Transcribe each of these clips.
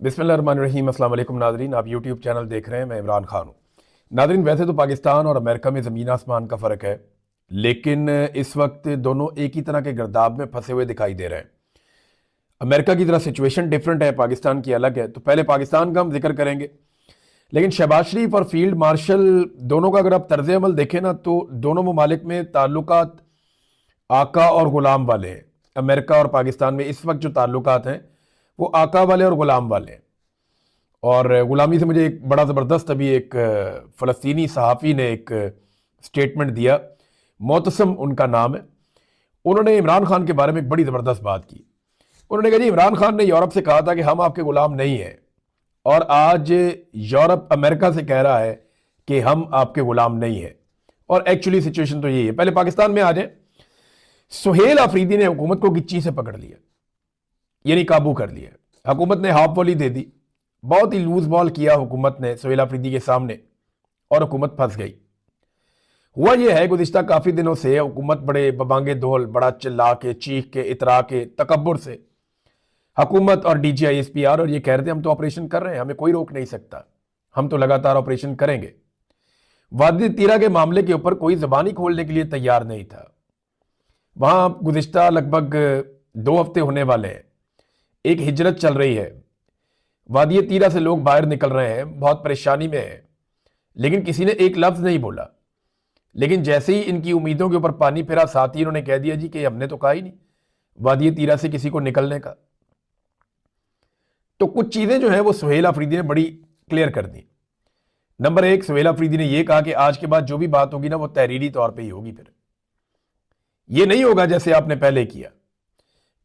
बिस्मिल्लाहिर्रहमानिर्रहीम। अस्सलाम वालेकुम नाजरीन, आप यूट्यूब चैनल देख रहे हैं। मैं इमरान खान हूँ। नाजरीन, वैसे तो पाकिस्तान और अमेरिका में ज़मीन आसमान का फ़र्क है, लेकिन इस वक्त दोनों एक ही तरह के गर्दाब में फंसे हुए दिखाई दे रहे हैं। अमेरिका की तरह सिचुएशन डिफरेंट है, पाकिस्तान की अलग है। तो पहले पाकिस्तान का हम जिक्र करेंगे, लेकिन शहबाज शरीफ और फील्ड मार्शल दोनों का अगर आप तर्ज अमल देखें ना, तो दोनों ममालिक में ताल्लुकात आका और ग़ुलाम वाले हैं। अमेरिका और पाकिस्तान में इस वक्त जो ताल्लुकात हैं वो आका वाले और ग़ुलाम वाले हैं। और ग़ुलामी से मुझे एक बड़ा ज़बरदस्त अभी एक फ़लस्तीनी सहाफ़ी ने एक स्टेटमेंट दिया, मोतसम उनका नाम है। उन्होंने इमरान खान के बारे में एक बड़ी ज़बरदस्त बात की। उन्होंने कहा जी, इमरान खान ने यूरोप से कहा था कि हम आपके ग़ुलाम नहीं हैं, और आज यूरोप अमेरिका से कह रहा है कि हम आपके ग़ुलाम नहीं हैं। और एक्चुअली सिचुएशन तो यही है। पहले पाकिस्तान में आ जाए। सुहेल अफरीदी ने हुकूमत को गिच्ची से पकड़ लिया, यानी काबू कर लिया। हुकूमत ने हाफ वॉली दे दी, बहुत ही लूज बॉल किया हुकूमत ने सुहेल अफरीदी के सामने, और हुकूमत फंस गई। हुआ यह है, गुज़िश्ता काफ़ी दिनों से हुकूमत बड़े बबांगे दोल, बड़ा चिल्ला के, चीख के, इतरा के, तकब्बुर से हुकूमत और DGISPR और ये कह रहे थे हम तो ऑपरेशन कर रहे हैं, हमें कोई रोक नहीं सकता, हम तो लगातार ऑपरेशन करेंगे। वादी तीरा के मामले के ऊपर कोई ज़बान ही खोलने के लिए तैयार नहीं था। वहां गुज़िश्ता लगभग 2 हफ्ते होने वाले हैं, एक हिजरत चल रही है। वादी तीरा से लोग बाहर निकल रहे हैं, बहुत परेशानी में है, लेकिन किसी ने एक लफ्ज़ नहीं बोला। लेकिन जैसे ही इनकी उम्मीदों के ऊपर पानी फिरा, साथ ही इन्होंने कह दिया जी कि हमने तो कहा ही नहीं वादी तीरा से किसी को निकलने का। तो कुछ चीज़ें जो हैं वो सुहेल अफरीदी ने बड़ी क्लियर कर दी। नंबर 1, सुहेल अफरीदी ने यह कहा कि आज के बाद जो भी बात होगी ना, वो तहरीरी तौर पर ही होगी। फिर ये नहीं होगा जैसे आपने पहले किया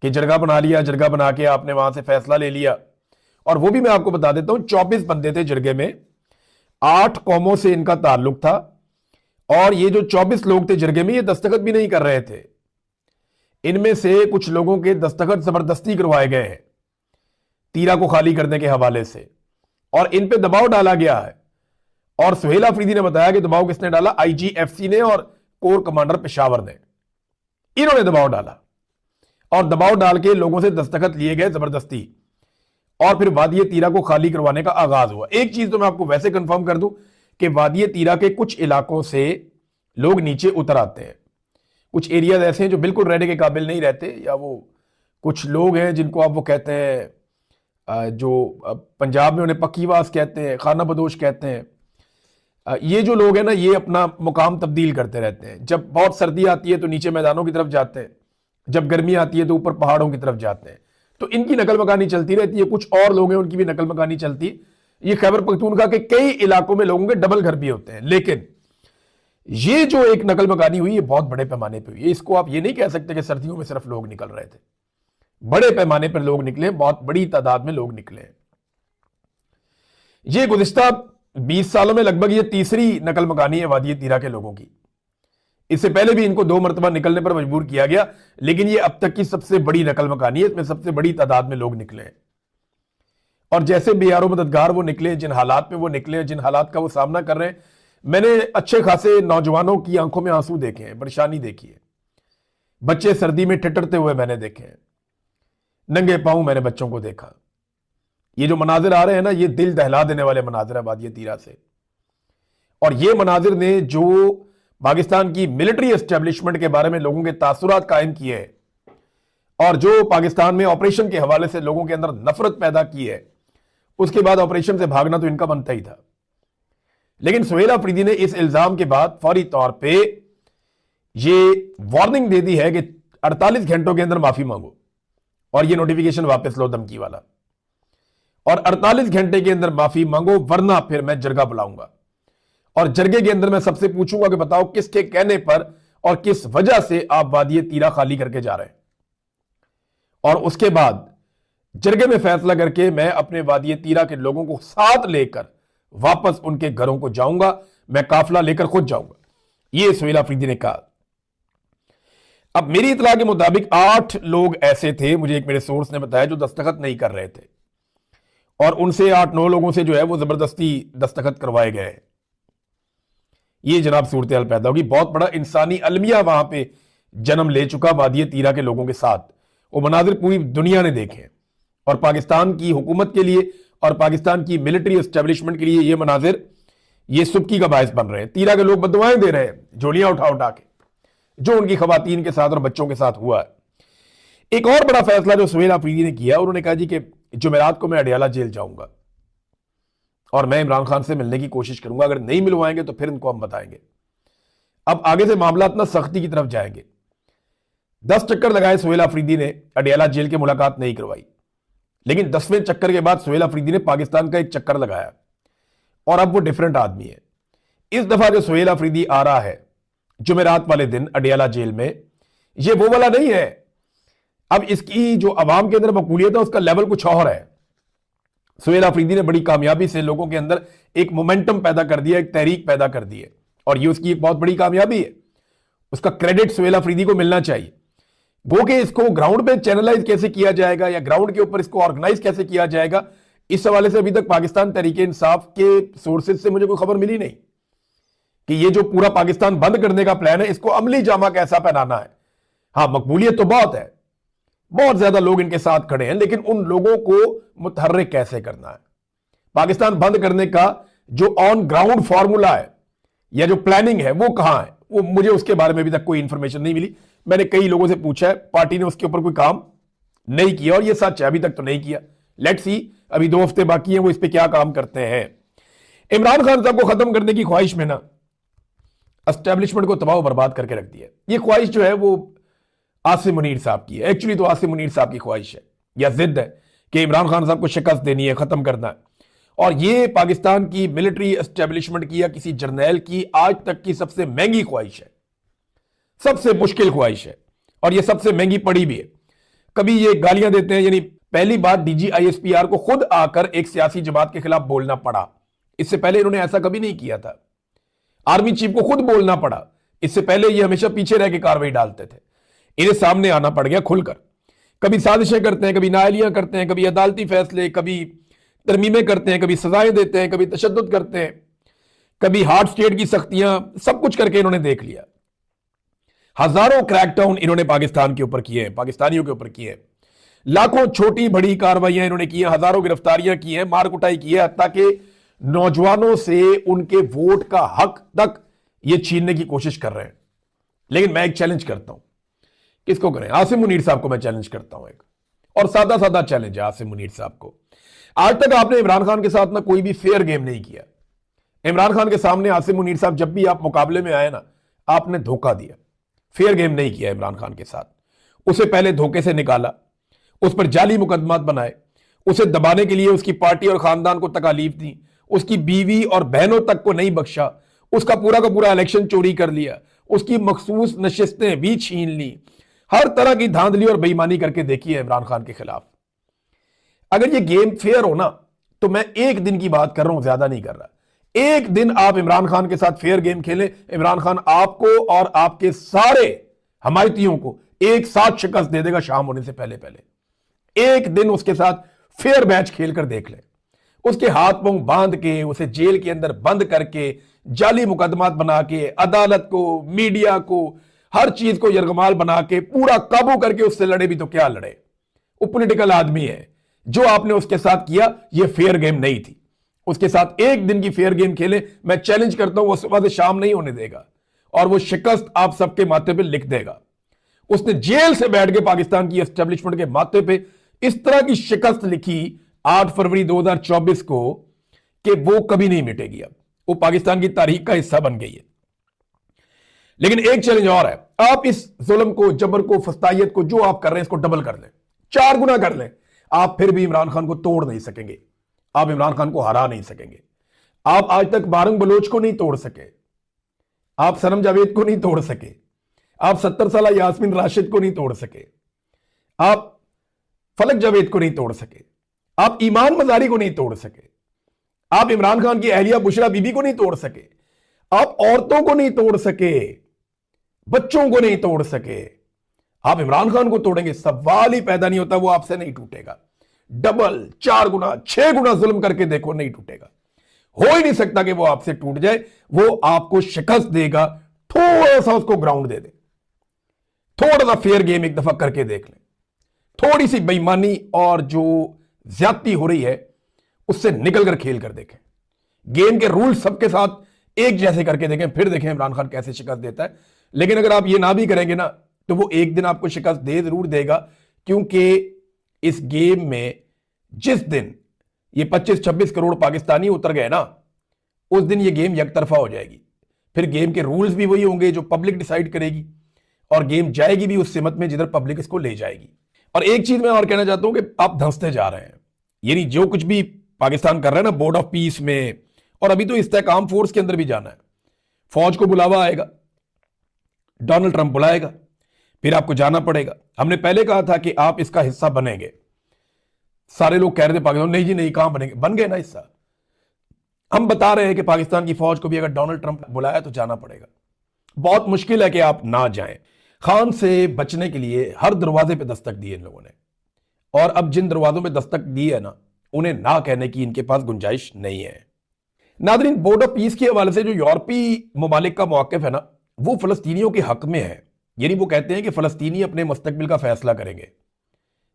कि जरगा बना लिया, जरगा बना के आपने वहां से फैसला ले लिया। और वो भी मैं आपको बता देता हूं, 24 बंदे थे जरगे में, 8 कौमों से इनका ताल्लुक था। और ये जो 24 लोग थे जरगे में, ये दस्तखत भी नहीं कर रहे थे। इनमें से कुछ लोगों के दस्तखत जबरदस्ती करवाए गए हैं तीरा को खाली करने के हवाले से, और इन पे दबाव डाला गया है। और सुहेल अफरीदी ने बताया कि दबाव किसने डाला? IGFC ने और कोर कमांडर पेशावर ने। इन्होंने दबाव डाला, और दबाव डाल के लोगों से दस्तखत लिए गए जबरदस्ती, और फिर वादी तीरा को खाली करवाने का आगाज हुआ। एक चीज तो मैं आपको वैसे कंफर्म कर दूं कि वादी तीरा के कुछ इलाकों से लोग नीचे उतर आते हैं। कुछ एरियाज ऐसे हैं जो बिल्कुल रहने के काबिल नहीं रहते, या वो कुछ लोग हैं जिनको आप वो कहते हैं, जो पंजाब में उन्हें पक्कीवास कहते हैं, खाना बदोश कहते हैं। ये जो लोग हैं ना, ये अपना मुकाम तब्दील करते रहते हैं। जब बहुत सर्दी आती है तो नीचे मैदानों की तरफ जाते हैं, जब गर्मी आती है तो ऊपर पहाड़ों की तरफ जाते हैं। तो इनकी नकल मकानी चलती रहती है। कुछ और लोग हैं, उनकी भी नकल मकानी चलती है। ये खैबर पख्तूनख्वा के कई इलाकों में लोगों के डबल घर भी होते हैं। लेकिन ये जो एक नकल मकानी हुई, ये बहुत बड़े पैमाने पर हुई। इसको आप ये नहीं कह सकते कि सर्दियों में सिर्फ लोग निकल रहे थे। बड़े पैमाने पर लोग निकले, बहुत बड़ी तादाद में लोग निकले। ये गुज़िश्ता 20 सालों में लगभग ये तीसरी नकल मकानी है वादी तीरा के लोगों की। इससे पहले भी इनको 2 मरतबा निकलने पर मजबूर किया गया, लेकिन ये अब तक की सबसे बड़ी नकल मकानी है। इसमें सबसे बड़ी तादाद में लोग निकले हैं। और जैसे बेयारो मददगार वो निकले, जिन हालात में वो निकले, जिन हालात का वो सामना कर रहे हैं, मैंने अच्छे खासे नौजवानों की आंखों में आंसू देखे हैं, परेशानी देखी है। बच्चे सर्दी में ठिठुरते हुए मैंने देखे हैं, नंगे पांव मैंने बच्चों को देखा। ये जो मनाजिर आ रहे हैं ना, ये दिल दहला देने वाले मनाजिर है वादी तीरा से। और ये मनाजिर ने जो पाकिस्तान की मिलिट्री एस्टेब्लिशमेंट के बारे में लोगों के तासुरात कायम किए हैं, और जो पाकिस्तान में ऑपरेशन के हवाले से लोगों के अंदर नफरत पैदा की है, उसके बाद ऑपरेशन से भागना तो इनका बनता ही था। लेकिन सुहेल अफरीदी ने इस इल्जाम के बाद फौरी तौर पे ये वार्निंग दे दी है कि 48 घंटों के अंदर माफी मांगो, और ये नोटिफिकेशन वापस लो, धमकी वाला। और 48 घंटे के अंदर माफी मांगो, वरना फिर मैं जरगा बुलाऊंगा। और जरगे के अंदर मैं सबसे पूछूंगा कि बताओ किसके कहने पर और किस वजह से आप वादी तीरा खाली करके जा रहे हैं। और उसके बाद जरगे में फैसला करके मैं अपने वादी तीरा के लोगों को साथ लेकर वापस उनके घरों को जाऊंगा। मैं काफिला लेकर खुद जाऊंगा, यह सुहेल अफरीदी ने कहा। अब मेरी इतला के मुताबिक 8 लोग ऐसे थे, मुझे एक मेरे सोर्स ने बताया, जो दस्तखत नहीं कर रहे थे, और उनसे 8-9 लोगों से जो है वो जबरदस्ती दस्तखत करवाए गए। ये जनाब सूरत हाल पैदा होगी। बहुत बड़ा इंसानी अलमिया वहां पे जन्म ले चुका वादी तीरा के लोगों के साथ। वो मनाजिर पूरी दुनिया ने देखे, और पाकिस्तान की हुकूमत के लिए और पाकिस्तान की मिलिट्री एस्टेब्लिशमेंट के लिए ये मनाजिर, ये सुबकी का बायस बन रहे हैं। तीरा के लोग बददुआएं दे रहे हैं झोलियां उठा उठा के, जो उनकी खवातीन के साथ और बच्चों के साथ हुआ है। एक और बड़ा फैसला जो सुहेल अफरीदी ने किया, उन्होंने कहा जी कि जुमेरात को मैं अडियाला जेल जाऊंगा और मैं इमरान खान से मिलने की कोशिश करूंगा, अगर नहीं मिलवाएंगे तो फिर इनको हम बताएंगे। अब आगे से मामला इतना सख्ती की तरफ जाएंगे। 10 चक्कर लगाए सुहेल अफरीदी ने, अडियाला जेल की मुलाकात नहीं करवाई, लेकिन 10वें चक्कर के बाद सुहेल अफरीदी ने पाकिस्तान का एक चक्कर लगाया और अब वो डिफरेंट आदमी है। इस दफा जो सुहेल अफरीदी आ रहा है जुमेरात वाले दिन अडियाला जेल में, ये वो वाला नहीं है। अब इसकी जो अवाम के अंदर मकबूलियत है उसका लेवल कुछ और है। सुहेल अफरीदी ने बड़ी कामयाबी से लोगों के अंदर एक मोमेंटम पैदा कर दिया, एक तहरीक पैदा कर दी है, और ये उसकी एक बहुत बड़ी कामयाबी है। उसका क्रेडिट सुहेल अफरीदी को मिलना चाहिए। गो कि इसको ग्राउंड पे चैनलाइज कैसे किया जाएगा या ग्राउंड के ऊपर इसको ऑर्गेनाइज कैसे किया जाएगा, इस हवाले से अभी तक पाकिस्तान तहरीक इंसाफ के सोर्सेज से मुझे कोई खबर मिली नहीं कि ये जो पूरा पाकिस्तान बंद करने का प्लान है, इसको अमली जामा कैसा पहनाना है। हाँ, मकबूलियत तो बहुत है, बहुत ज्यादा लोग इनके साथ खड़े हैं, लेकिन उन लोगों को मुतहर्रिक कैसे करना है। पाकिस्तान बंद करने का जो ऑन ग्राउंड फॉर्मूला है या जो प्लानिंग है वो कहां है, वो मुझे उसके बारे में अभी तक कोई इंफॉर्मेशन नहीं मिली। मैंने कई लोगों से पूछा है, पार्टी ने उसके ऊपर कोई काम नहीं किया, और ये सच है, अभी तक तो नहीं किया। लेट्स सी, अभी 2 हफ्ते बाकी हैं, वो इस पे क्या काम करते हैं। इमरान खान साहब को खत्म करने की ख्वाहिश में ना एस्टेब्लिशमेंट को तबाह बर्बाद करके रख दिया। ये ख्वाहिश जो है वो आसिम मुनीर साहब की है। एक्चुअली तो आसिम मुनीर साहब की ख्वाहिश है या जिद है कि इमरान खान साहब को शिकस्त देनी है, खत्म करना है। और ये पाकिस्तान की मिलिट्री एस्टेब्लिशमेंट की या किसी जर्नैल की आज तक की सबसे महंगी ख्वाहिश है, सबसे मुश्किल ख्वाहिश है, और ये सबसे महंगी पड़ी भी है। कभी ये गालियां देते हैं, यानी पहली बार DGISPR को खुद आकर एक सियासी जमात के खिलाफ बोलना पड़ा। इससे पहले इन्होंने ऐसा कभी नहीं किया था। आर्मी चीफ को खुद बोलना पड़ा, इससे पहले ये हमेशा पीछे रह के कार्रवाई डालते थे। इन्हें सामने आना पड़ गया खुलकर। कभी साजिशें करते हैं, कभी नाअहलियां करते हैं, कभी अदालती फैसले, कभी तरमीमें करते हैं, कभी सजाएं देते हैं, कभी तशद्दुद करते हैं, कभी हार्ड स्टेट की सख्तियां, सब कुछ करके इन्होंने देख लिया। हजारों क्रैकडाउन इन्होंने पाकिस्तान के ऊपर किए हैं, पाकिस्तानियों के ऊपर किए हैं। लाखों छोटी बड़ी कार्रवाइयां इन्होंने की हैं, हजारों गिरफ्तारियां की हैं, मार कुटाई की है, ताकि नौजवानों से उनके वोट का हक तक ये छीनने की कोशिश कर रहे हैं। लेकिन मैं एक चैलेंज करता हूं, किसको करें? आसिम मुनीर साहब को मैं चैलेंज करता हूं एक, और सादा सादा चैलेंज है आसिम मुनीर साहब को। आज तक आपने इमरान खान के साथ ना कोई भी फेयर गेम नहीं किया। इमरान खान के सामने आसिम मुनीर साहब जब भी आप मुकाबले में आए ना, आपने धोखा दिया, फेयर गेम नहीं किया इमरान खान के साथ। उसे पहले धोखे से निकाला, उस पर जाली मुकदमात बनाए, उसे दबाने के लिए उसकी पार्टी और खानदान को तकालीफ दी, उसकी बीवी और बहनों तक को नहीं बख्शा, उसका पूरा का पूरा इलेक्शन चोरी कर लिया, उसकी मखसूस नशिस्तें भी छीन ली, हर तरह की धांधली और बेईमानी करके देखी है इमरान खान के खिलाफ। अगर ये गेम फेयर हो ना, तो मैं एक दिन की बात कर रहा हूं, ज्यादा नहीं कर रहा, एक दिन आप इमरान खान के साथ फेयर गेम खेलें, इमरान खान आपको और आपके सारे हमायतियों को एक साथ शिकस्त दे देगा शाम होने से पहले पहले। एक दिन उसके साथ फेयर मैच खेलकर देख लें, उसके हाथ पांव बांध के, उसे जेल के अंदर बंद करके, जाली मुकदमात बना के, अदालत को, मीडिया को, हर चीज को यरगमाल बना के पूरा काबू करके उससे लड़े भी तो क्या लड़े, वो पॉलिटिकल आदमी है। जो आपने उसके साथ किया ये फेयर गेम नहीं थी। उसके साथ एक दिन की फेयर गेम खेले, मैं चैलेंज करता हूं वो सुबह से शाम नहीं होने देगा, और वो शिकस्त आप सबके माथे पे लिख देगा। उसने जेल से बैठ के पाकिस्तान की एस्टेब्लिशमेंट के माथे पे इस तरह की शिकस्त लिखी 8 फरवरी 2024 को कि वो कभी नहीं मिटेगी। अब वो पाकिस्तान की तारीख का हिस्सा बन गई है। लेकिन एक चैलेंज और है, आप इस जुल्म को, जबर को, फस्तायत को जो आप कर रहे हैं इसको डबल कर लें, 4 गुना कर लें, आप फिर भी इमरान खान को तोड़ नहीं सकेंगे, आप इमरान खान को हरा नहीं सकेंगे। आप आज तक बारंग बलोच को नहीं तोड़ सके, आप सनम जावेद को नहीं तोड़ सके, आप 70 साला यास्मीन राशिद को नहीं तोड़ सके, आप फलक जावेद को नहीं तोड़ सके, आप ईमान मजारी को नहीं तोड़ सके, आप इमरान खान की अहलिया बुशरा बीबी को नहीं तोड़ सके, आप औरतों को नहीं तोड़ सके, बच्चों को नहीं तोड़ सके। आप इमरान खान को तोड़ेंगे, सवाल ही पैदा नहीं होता, वो आपसे नहीं टूटेगा। डबल, 4 गुना, 6 गुना जुल्म करके देखो, नहीं टूटेगा। हो ही नहीं सकता कि वो आपसे टूट जाए। वो आपको शिकस्त देगा, थोड़ा सा उसको ग्राउंड दे दे, थोड़ा सा फेयर गेम एक दफा करके देख लें, थोड़ी सी बेईमानी और जो ज्यादती हो रही है उससे निकल कर खेल कर देखें, गेम के रूल सबके साथ एक जैसे करके देखें, फिर देखें इमरान खान कैसे शिकस्त देता है। लेकिन अगर आप ये ना भी करेंगे ना, तो वो एक दिन आपको शिकस्त दे जरूर देगा, क्योंकि इस गेम में जिस दिन ये 25-26 करोड़ पाकिस्तानी उतर गए ना, उस दिन ये गेम यकतरफा हो जाएगी। फिर गेम के रूल्स भी वही होंगे जो पब्लिक डिसाइड करेगी, और गेम जाएगी भी उस सिमत में जिधर पब्लिक इसको ले जाएगी। और एक चीज मैं और कहना चाहता हूं कि आप धंसते जा रहे हैं, यानी जो कुछ भी पाकिस्तान कर रहा है ना बोर्ड ऑफ पीस में, और अभी तो इस्तेहकाम फोर्स के अंदर भी जाना है, फौज को बुलावा आएगा, डोनाल्ड ट्रंप बुलाएगा, फिर आपको जाना पड़ेगा। हमने पहले कहा था कि आप इसका हिस्सा बनेंगे, सारे लोग कह रहे थे पाकिस्तान नहीं जी नहीं, कहां बनेंगे, बन गए ना हिस्सा। हम बता रहे हैं कि पाकिस्तान की फौज को भी अगर डोनाल्ड ट्रंप बुलाया तो जाना पड़ेगा। बहुत मुश्किल है कि आप ना जाएं। खान से बचने के लिए हर दरवाजे पे दस्तक दी इन लोगों ने, और अब जिन दरवाजों पे दस्तक दी है ना, उन्हें ना कहने की इनके पास गुंजाइश नहीं है। नादरीन, बोर्ड ऑफ पीस के हवाले से जो यूरोपीय ममालिक का मौक़िफ़ है ना, वो फलस्तीनियों के हक में है। यानी वो कहते हैं कि फलस्तीनी अपने मुस्तकबिल का फैसला करेंगे,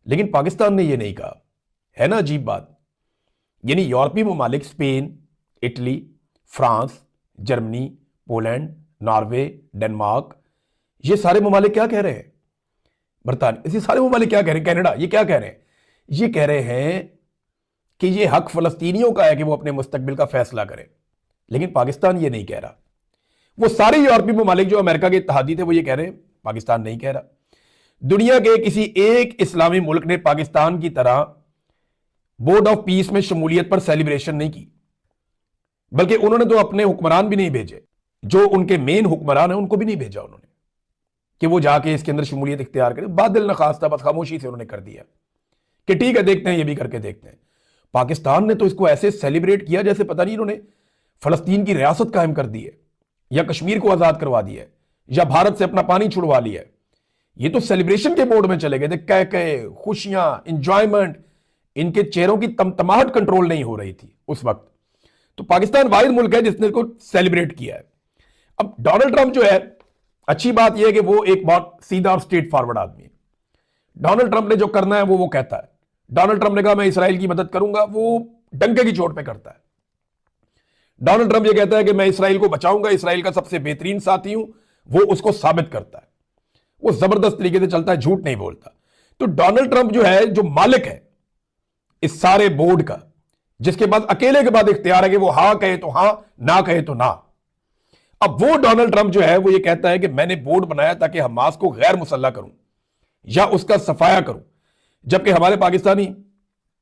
लेकिन पाकिस्तान ने ये नहीं कहा। है ना अजीब बात। यानी यूरोपीय ममालिक Spain, Italy, France, Germany, Poland, Norway, Denmark, ये सारे ममालिक क्या कह रहे हैं, बरतानिया, ये सारे ममालिक क्या कह रहे हैं, कनाडा, ये क्या कह रहे हैं, ये कह रहे हैं कि ये हक फलस्तीनियों का है कि वो अपने मुस्तकबिल का फैसला करें। लेकिन पाकिस्तान ये नहीं कह रहा। वो सारे यूरोपीय ममालिक जो अमेरिका के इत्तेहादी थे वो ये कह रहे हैं, पाकिस्तान नहीं कह रहा। दुनिया के किसी एक इस्लामी मुल्क ने पाकिस्तान की तरह बोर्ड ऑफ पीस में शमूलियत पर सेलिब्रेशन नहीं की, बल्कि उन्होंने तो अपने हुक्मरान भी नहीं भेजे, जो उनके मेन हुक्मरान है उनको भी नहीं भेजा उन्होंने कि वो जाके इसके अंदर शमूलियत इख्तियार करें। बादल नखास था, बस खामोशी से उन्होंने कर दिया कि ठीक है देखते हैं, ये भी करके देखते हैं। पाकिस्तान ने तो इसको ऐसे सेलिब्रेट किया जैसे पता नहीं इन्होंने फलस्तीन की रियासत कायम कर दी है, या कश्मीर को आजाद करवा दिया है, या भारत से अपना पानी छुड़वा लिया है। ये तो सेलिब्रेशन के मोड में चले गए थे, कह कह खुशियां, इंजॉयमेंट, इनके चेहरों की तमतमाहट कंट्रोल नहीं हो रही थी उस वक्त। तो पाकिस्तान वाहिद मुल्क है जिसने इसको सेलिब्रेट किया है। अब डोनाल्ड ट्रंप जो है, अच्छी बात यह है कि वो एक बहुत सीधा और स्ट्रेट फॉरवर्ड आदमी है। डोनाल्ड ट्रंप ने जो करना है वो कहता है। डोनाल्ड ट्रंप ने कहा मैं इसराइल की मदद करूंगा, वो डंके की चोट पे करता है। डोनाल्ड ट्रंप ये कहता है कि मैं इसराइल को बचाऊंगा, इसराइल का सबसे बेहतरीन साथी हूं, वो उसको साबित करता है। वो जबरदस्त तरीके से चलता है, झूठ नहीं बोलता। तो डोनाल्ड ट्रंप जो है, जो मालिक है इस सारे बोर्ड का, जिसके बाद अकेले के बाद इख्तियार है कि वो हां कहे तो हां, ना कहे तो ना। अब वो डोनाल्ड ट्रंप जो है वो ये कहता है कि मैंने बोर्ड बनाया ताकि हमास को गैर मुसल्ला करूं या उसका सफाया करूं, जबकि हमारे पाकिस्तानी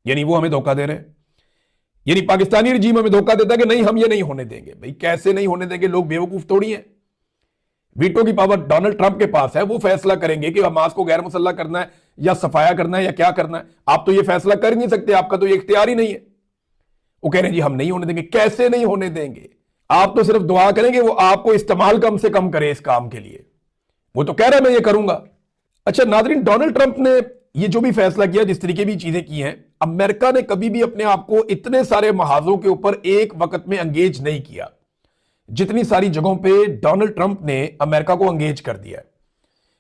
यानी वो हमें धोखा दे रहे हैं। यानी पाकिस्तानी रजीम हमें धोखा देता है कि नहीं हम ये नहीं होने देंगे। भाई कैसे नहीं होने देंगे, लोग बेवकूफ थोड़ी हैं। वीटो की पावर डोनाल्ड ट्रंप के पास है, वो फैसला करेंगे कि हमास को गैर मुसल्ला करना है या सफाया करना है या क्या करना है। आप तो ये फैसला कर ही नहीं सकते, आपका तो ये इख्तियार ही नहीं है। वो कह रहे हैं जी हम नहीं होने देंगे। कैसे नहीं होने देंगे? आप तो सिर्फ दुआ करेंगे वो आपको इस्तेमाल कम से कम करे इस काम के लिए। वो तो कह रहा है मैं ये करूंगा। अच्छा नाजरीन, डोनाल्ड ट्रंप ने ये जो भी फैसला किया, जिस तरीके भी चीजें की हैं, अमेरिका ने कभी भी अपने आप को इतने सारे महाजों के ऊपर एक वक्त में एंगेज नहीं किया जितनी सारी जगहों पे डोनाल्ड ट्रंप ने अमेरिका को एंगेज कर दिया है।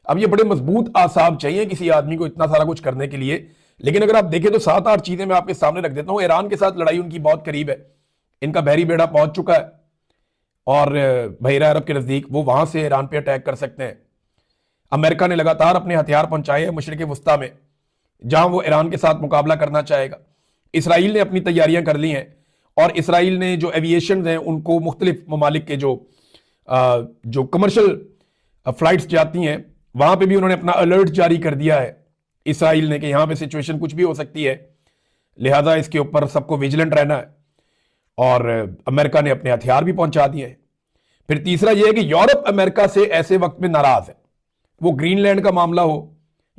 अब ये बड़े मजबूत आसाब चाहिए किसी आदमी को इतना सारा कुछ करने के लिए। लेकिन अगर आप देखें तो 7-8 चीजें मैं आपके सामने रख देता हूं। ईरान के साथ लड़ाई उनकी बहुत करीब है, इनका बहरी बेड़ा पहुंच चुका है और बहरा अरब के नजदीक वो वहां से ईरान पे अटैक कर सकते हैं। अमेरिका ने लगातार अपने हथियार पहुंचाए हैं मशरिक वस्ता में, जहां वो ईरान के साथ मुकाबला करना चाहेगा। इसराइल ने अपनी तैयारियां कर ली हैं और इसराइल ने जो एविएशन हैं उनको मुख्तलिफ ममालिक के जो कमर्शियल फ्लाइट्स जाती हैं वहां पे भी उन्होंने अपना अलर्ट जारी कर दिया है इसराइल ने कि यहां पे सिचुएशन कुछ भी हो सकती है, लिहाजा इसके ऊपर सबको विजिलेंट रहना है। और अमेरिका ने अपने हथियार भी पहुंचा दिए हैं। फिर तीसरा यह है कि यूरोप अमेरिका से ऐसे वक्त में नाराज है। वो ग्रीनलैंड का मामला हो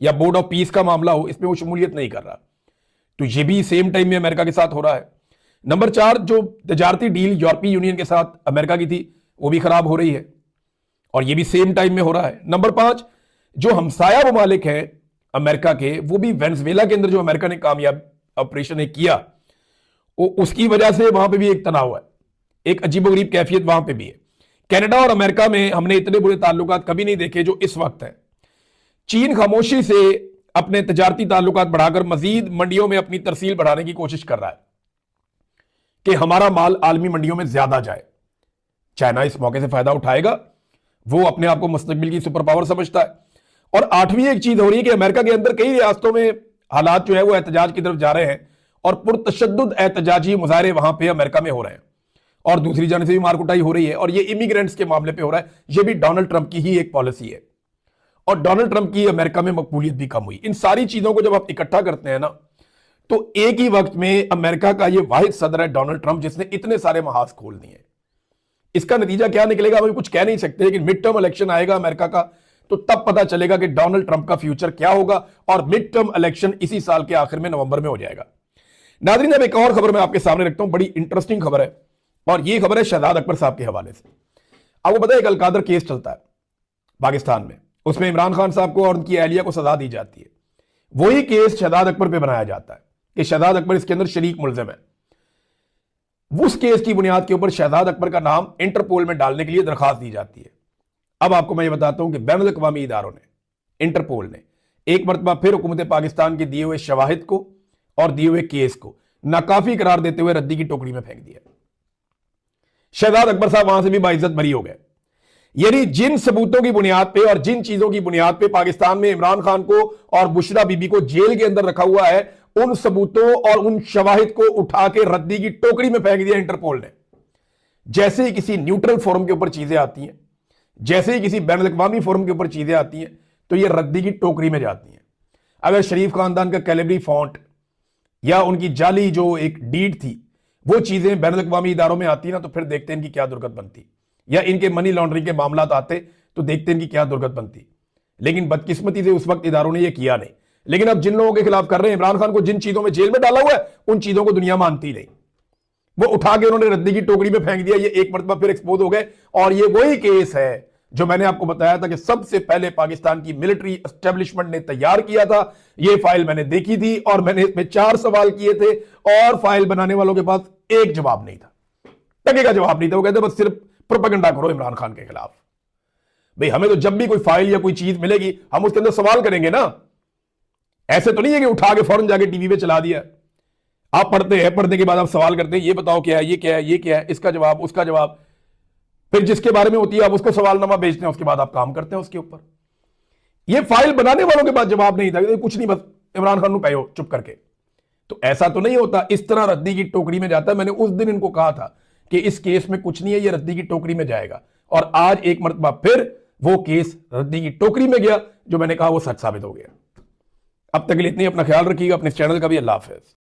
या बोर्ड ऑफ पीस का मामला हो, इसमें वो शमूलियत नहीं कर रहा। तो ये भी सेम टाइम में अमेरिका के साथ हो रहा है। नंबर 4, जो तजारती डील यूरोपीय यूनियन के साथ अमेरिका की थी वो भी खराब हो रही है और ये भी सेम टाइम में हो रहा है। नंबर 5, जो हमसाया ममालिक हैं अमेरिका के, वो भी वेनेजुएला के अंदर जो अमेरिका ने कामयाब ऑपरेशन किया, उसकी वजह से वहां पे भी एक तनाव है, एक अजीबोगरीब कैफियत वहां पे भी है। कनाडा और अमेरिका में हमने इतने बुरे ताल्लुकात कभी नहीं देखे जो इस वक्त है। चीन खामोशी से अपने तजारती ताल्लुकात बढ़ाकर मजीद मंडियों में अपनी तरसील बढ़ाने की कोशिश कर रहा है। कि हमारा माल आलमी मंडियों में ज्यादा जाए। चाइना इस मौके से फायदा उठाएगा, वो अपने आप को मुस्तकबिल की सुपर पावर समझता है। और आठवीं एक चीज हो रही है कि अमेरिका के अंदर कई रियासतों में हालात जो है वो एहतजाज की तरफ जा रहे हैं और पुरतशद्दुद एहतजाजी मुजाहरे वहां पे अमेरिका में हो रहे हैं। और दूसरी जानब से भी मारकुटाई हो रही है, और ये इमिग्रेंट्स के मामले पे हो रहा है। ये भी डोनाल्ड ट्रंप की ही एक पॉलिसी है, और डोनाल्ड ट्रंप की अमेरिका में मकबूलियत भी कम हुई। इन सारी चीजों को जब आप इकट्ठा करते हैं ना, तो एक ही वक्त में अमेरिका का ये वाहिद सदर है डोनाल्ड ट्रंप जिसने इतने सारे महाज खोल दिए। इसका नतीजा क्या निकलेगा हम कुछ कह नहीं सकते, लेकिन मिड टर्म इलेक्शन आएगा अमेरिका का, तो तब पता चलेगा कि डोनाल्ड ट्रंप का फ्यूचर क्या होगा। और मिड टर्म इलेक्शन इसी साल के आखिर में नवंबर में हो जाएगा। नाज़रीन, अब एक और खबर मैं आपके सामने रखता हूं, बड़ी इंटरेस्टिंग खबर है, और यह खबर है शहजाद अकबर साहब के हवाले से। आपको पता है एक अलकादर केस चलता है पाकिस्तान में, उसमें इमरान खान साहब को और उनकी अहलिया को सजा दी जाती है। वही केस शहजाद अकबर पे बनाया जाता है कि शहजाद अकबर इसके अंदर शरीक मुल्जिम है। उस केस की बुनियाद के ऊपर शहजाद अकबर का नाम इंटरपोल में डालने के लिए दरखास्त दी जाती है। अब आपको मैं ये बताता हूं कि बैनुल अक़वामी इदारों ने, इंटरपोल ने एक मरतबा फिर हुकूमत पाकिस्तान के दिए हुए शवाहिद को और दिए हुए केस को नाकाफी करार देते हुए रद्दी की टोकरी में फेंक दिया। शहजाद अकबर साहब वहां से भी बाइज्जत बरी हो गए। यानी जिन सबूतों की बुनियाद पे और जिन चीजों की बुनियाद पे पाकिस्तान में इमरान खान को और बुशरा बीबी को जेल के अंदर रखा हुआ है, उन सबूतों और उन शवाहिद को उठा के रद्दी की टोकरी में फेंक दिया इंटरपोल ने। जैसे ही किसी न्यूट्रल फोरम के ऊपर चीजें आती हैं, जैसे ही किसी बैनुल अक़वामी फोरम के ऊपर चीजें आती हैं, तो ये रद्दी की टोकरी में जाती हैं। अगर शरीफ खानदान का कैलेबरी फॉन्ट या उनकी जाली जो एक डीड थी वो चीजें बैनुल अक़वामी इदारों में आती ना, तो फिर देखते हैं इनकी क्या दुर्गत बनती, या इनके मनी लॉन्ड्रिंग के मामला आते तो देखते हैं इनकी क्या दुर्गत बनती। लेकिन बदकिस्मती से उस वक्त इदारों ने यह किया नहीं। लेकिन अब जिन लोगों के खिलाफ कर रहे हैं, इमरान खान को जिन चीजों में जेल में डाला हुआ है, उन चीजों को दुनिया मानती नहीं। वो उठा के उन्होंने रद्दी की टोकरी में फेंक दिया। ये एक मरतबा फिर एक्सपोज हो गए। और ये वही केस है जो मैंने आपको बताया था कि सबसे पहले पाकिस्तान की मिलिट्री एस्टेब्लिशमेंट ने तैयार किया था। ये फाइल मैंने देखी थी और मैंने इसमें 4 सवाल किए थे, और फाइल बनाने वालों के पास एक जवाब नहीं था, टके का जवाब नहीं था। वो कहते बस सिर्फ प्रोपेगेंडा करो इमरान खान के खिलाफ। भाई हमें तो जब भी कोई फाइल या कोई चीज मिलेगी हम उसके अंदर सवाल करेंगे ना। ऐसे तो नहीं है कि उठा के फौरन जाके टीवी पे चला दिया। आप पढ़ते हैं, पढ़ने के बाद आप सवाल करते हैं, ये बताओ क्या है, ये क्या है, ये क्या है, इसका जवाब, उसका जवाब, फिर जिसके बारे में होती है आप उसको सवालनामा भेजते हैं, उसके बाद आप काम करते हैं उसके ऊपर। ये फाइल बनाने वालों के पास जवाब नहीं था, कुछ नहीं, बस इमरान खान को पायो चुप करके। तो ऐसा तो नहीं होता, इस तरह रद्दी की टोकरी में जाता है। मैंने उस दिन इनको कहा था कि इस केस में कुछ नहीं है, ये रद्दी की टोकरी में जाएगा, और आज एक मरतबा फिर वो केस रद्दी की टोकरी में गया। जो मैंने कहा वो सच साबित हो गया। अब तक के लिए इतनी, अपना ख्याल रखिएगा, अपने चैनल का भी। अल्लाह हाफिज।